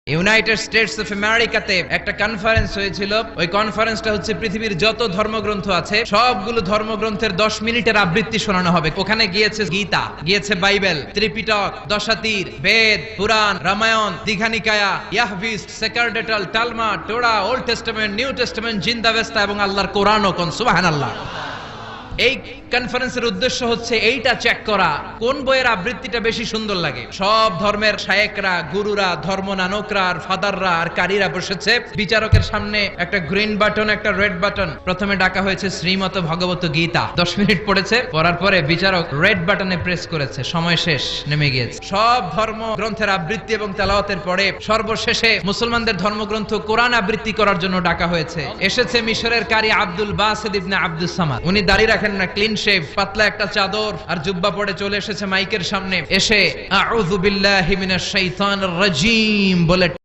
United states of আমেরিকাতে একটা conference হয়েছিল। ওই কনফারেন্সটা হচ্ছে পৃথিবীর যত ধর্মগ্রন্থ আছে সবগুলো ধর্মগ্রন্থের 10 মিনিটের আবৃত্তি শোনানো হবে। ওখানে গিয়েছে গীতা, গিয়েছে বাইবেল, ত্রিপিটক, দশাতীর, Veda, Purana, Ramayana, Digha Nikaya, Yahwist, sacerdotal, Talmud, Torah, Old Testament, New Testament, Zend Avesta এবং আল্লাহর কোরআনও। কোন সুবহানাল্লাহ। এই কনফারেন্সের উদ্দেশ্য হচ্ছে এইটা চেক করা কোন বইয়ের আবৃত্তিটা বেশি সুন্দর লাগে। সব ধর্মের শায়েকরা, গুরুরা, ধর্মনানকরা আর ফাদাররা আর কারীরা বসেছে। বিচারকের সামনে একটা গ্রিন বাটন, একটা রেড বাটন। প্রথমে ডাকা হয়েছে শ্রীমত ভগবত গীতা। 10 মিনিট পড়েছে, পড়ার পরে বিচারক রেড বাটনে প্রেস করেছে, সময় শেষ, নেমে গিয়েছে। সব ধর্ম গ্রন্থের আবৃত্তি এবং তেলাওয়াতের পরে সর্বশেষে মুসলমানদের ধর্মগ্রন্থ কোরআন আবৃত্তি করার জন্য ডাকা হয়েছে। এসেছে মিশরের কারি আব্দুল বাসিত ইবনে আব্দুস সামাদ। উনি দাড়ি রাখেন না, ক্লিন শেভ, পাতলা একটা চাদর আর জুব্বা পরে চলে এসেছে মাইকের সামনে। এসে আউযু বিল্লাহি মিনাশ শাইতানির রাজীম বলে